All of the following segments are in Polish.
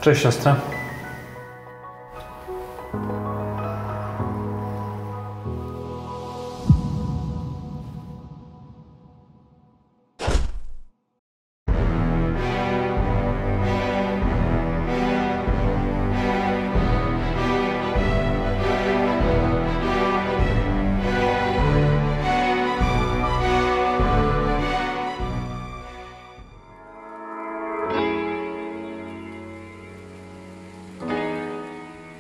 Cześć, siostra.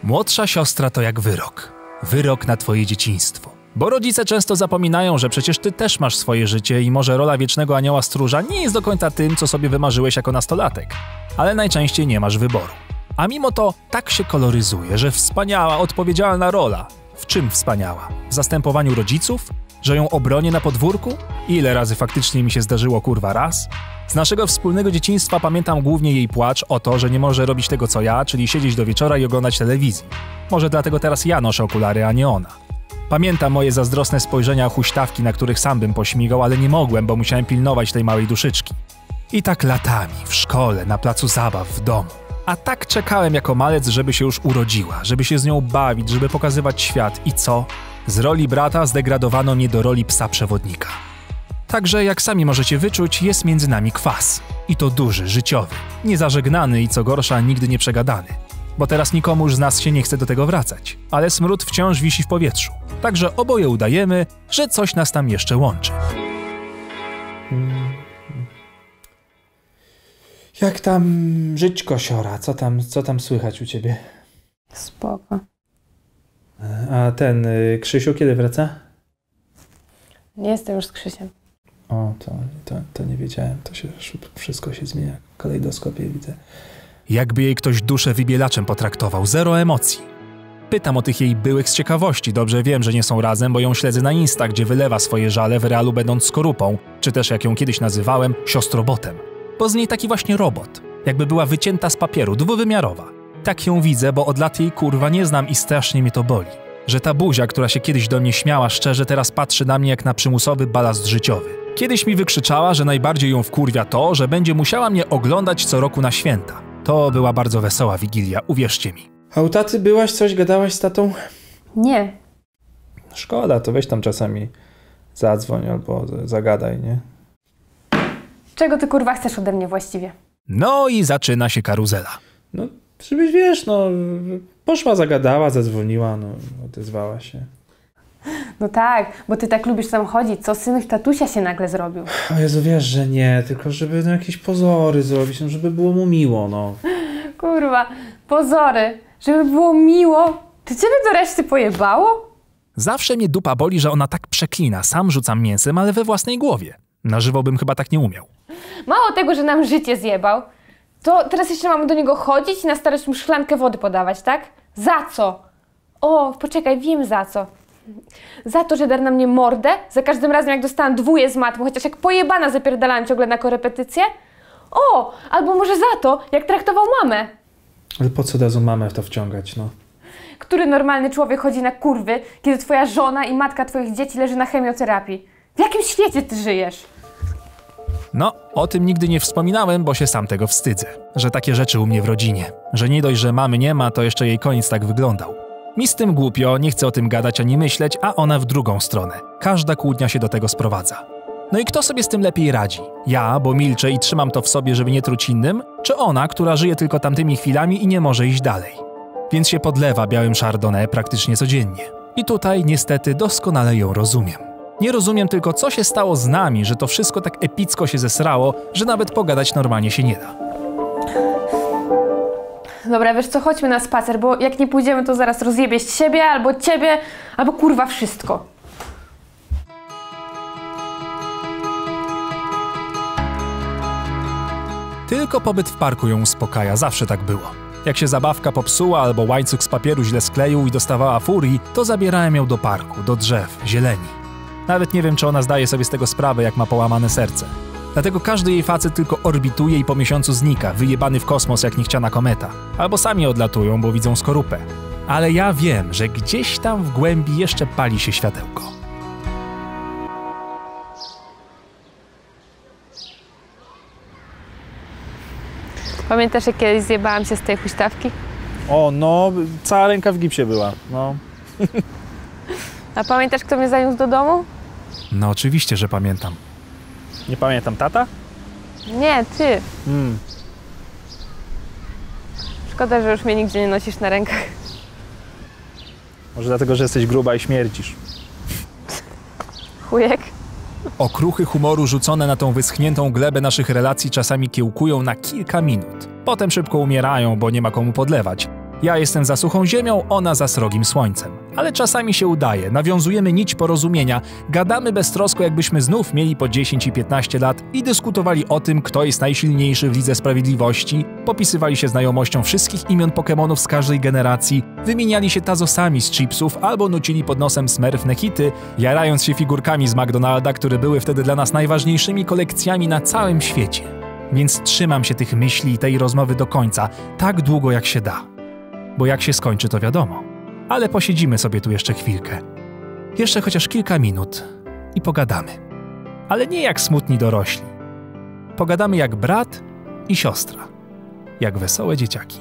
Młodsza siostra to jak wyrok. Wyrok na twoje dzieciństwo. Bo rodzice często zapominają, że przecież ty też masz swoje życie i może rola wiecznego anioła stróża nie jest do końca tym, co sobie wymarzyłeś jako nastolatek. Ale najczęściej nie masz wyboru. A mimo to tak się koloryzuje, że wspaniała, odpowiedzialna rola. W czym wspaniała? W zastępowaniu rodziców? Że ją obronię na podwórku? Ile razy faktycznie mi się zdarzyło kurwa raz? Z naszego wspólnego dzieciństwa pamiętam głównie jej płacz o to, że nie może robić tego co ja, czyli siedzieć do wieczora i oglądać telewizji. Może dlatego teraz ja noszę okulary, a nie ona. Pamiętam moje zazdrosne spojrzenia huśtawki, na których sam bym pośmigał, ale nie mogłem, bo musiałem pilnować tej małej duszyczki. I tak latami, w szkole, na placu zabaw, w domu. A tak czekałem jako malec, żeby się już urodziła, żeby się z nią bawić, żeby pokazywać świat. I co? Z roli brata zdegradowano mnie do roli psa przewodnika. Także, jak sami możecie wyczuć, jest między nami kwas. I to duży, życiowy, niezażegnany i co gorsza, nigdy nie przegadany. Bo teraz nikomu już z nas się nie chce do tego wracać. Ale smród wciąż wisi w powietrzu. Także oboje udajemy, że coś nas tam jeszcze łączy. Jak tam żyćko, siora? Co tam słychać u ciebie? Spoko. A ten Krzysiu kiedy wraca? Nie jestem już z Krzysiem. O, to nie wiedziałem. To się wszystko się zmienia. W kalejdoskopie widzę. Jakby jej ktoś duszę wybielaczem potraktował, zero emocji. Pytam o tych jej byłych z ciekawości. Dobrze wiem, że nie są razem, bo ją śledzę na Insta, gdzie wylewa swoje żale w realu będąc skorupą, czy też jak ją kiedyś nazywałem, siostrobottem. Bo z niej taki właśnie robot. Jakby była wycięta z papieru, dwuwymiarowa. Tak ją widzę, bo od lat jej kurwa nie znam i strasznie mnie to boli. Że ta buzia, która się kiedyś do mnie śmiała szczerze, teraz patrzy na mnie jak na przymusowy balast życiowy. Kiedyś mi wykrzyczała, że najbardziej ją wkurwia to, że będzie musiała mnie oglądać co roku na święta. To była bardzo wesoła Wigilia, uwierzcie mi. A u taty byłaś? Coś gadałaś z tatą? Nie. Szkoda, to weź tam czasami zadzwoń albo zagadaj, nie? Czego ty kurwa chcesz ode mnie właściwie? No i zaczyna się karuzela. No, żebyś wiesz, poszła, zagadała, zadzwoniła, odezwała się. No tak, bo ty tak lubisz tam chodzić, co synek tatusia się nagle zrobił. O Jezu, wiesz, że nie, tylko żeby jakieś pozory zrobić, żeby było mu miło, Kurwa, pozory, żeby było miło. Ty ciebie do reszty pojebało? Zawsze mnie dupa boli, że ona tak przeklina. Sam rzucam mięsem, ale we własnej głowie. Na żywo bym chyba tak nie umiał. Mało tego, że nam życie zjebał, to teraz jeszcze mamy do niego chodzić i na starość mu szklankę wody podawać, tak? Za co? O, poczekaj, wiem za co. Za to, że dar na mnie mordę, za każdym razem jak dostałam dwóje z matmy, chociaż jak pojebana zapierdalałam ciągle na korepetycję. O, albo może za to, jak traktował mamę. Ale po co od razu mamę w to wciągać, Który normalny człowiek chodzi na kurwy, kiedy twoja żona i matka twoich dzieci leży na chemioterapii? W jakim świecie ty żyjesz? No, o tym nigdy nie wspominałem, bo się sam tego wstydzę. Że takie rzeczy u mnie w rodzinie. Że nie dość, że mamy nie ma, to jeszcze jej koniec tak wyglądał. Mi z tym głupio, nie chcę o tym gadać ani myśleć, a ona w drugą stronę. Każda kłótnia się do tego sprowadza. No i kto sobie z tym lepiej radzi? Ja, bo milczę i trzymam to w sobie, żeby nie truć innym? Czy ona, która żyje tylko tamtymi chwilami i nie może iść dalej? Więc się podlewa białym chardonnay praktycznie codziennie. I tutaj niestety doskonale ją rozumiem. Nie rozumiem tylko, co się stało z nami, że to wszystko tak epicko się zesrało, że nawet pogadać normalnie się nie da. Dobra, wiesz co, chodźmy na spacer, bo jak nie pójdziemy, to zaraz rozjebie siebie, albo ciebie, albo kurwa wszystko. Tylko pobyt w parku ją uspokaja, zawsze tak było. Jak się zabawka popsuła albo łańcuch z papieru źle skleił i dostawała furii, to zabierałem ją do parku, do drzew, zieleni. Nawet nie wiem, czy ona zdaje sobie z tego sprawę, jak ma połamane serce. Dlatego każdy jej facet tylko orbituje i po miesiącu znika, wyjebany w kosmos jak niechciana kometa. Albo sami odlatują, bo widzą skorupę. Ale ja wiem, że gdzieś tam w głębi jeszcze pali się światełko. Pamiętasz, jak kiedyś zjebałam się z tej huśtawki? O, no, cała ręka w gipsie była, no. A pamiętasz, kto mnie zaniósł do domu? No oczywiście, że pamiętam. Nie pamiętam, tata? Nie, ty. Szkoda, że już mnie nigdzie nie nosisz na rękach. Może dlatego, że jesteś gruba i śmierdzisz. Chujek. Okruchy humoru rzucone na tą wyschniętą glebę naszych relacji czasami kiełkują na kilka minut. Potem szybko umierają, bo nie ma komu podlewać. Ja jestem za suchą ziemią, ona za srogim słońcem. Ale czasami się udaje, nawiązujemy nić porozumienia, gadamy beztrosko, jakbyśmy znów mieli po 10 i 15 lat i dyskutowali o tym, kto jest najsilniejszy w Lidze Sprawiedliwości, popisywali się znajomością wszystkich imion Pokemonów z każdej generacji, wymieniali się tazosami z chipsów albo nucili pod nosem smerfne hity, jarając się figurkami z McDonalda, które były wtedy dla nas najważniejszymi kolekcjami na całym świecie. Więc trzymam się tych myśli i tej rozmowy do końca, tak długo jak się da. Bo jak się skończy, to wiadomo. Ale posiedzimy sobie tu jeszcze chwilkę. Jeszcze chociaż kilka minut i pogadamy. Ale nie jak smutni dorośli. Pogadamy jak brat i siostra. Jak wesołe dzieciaki.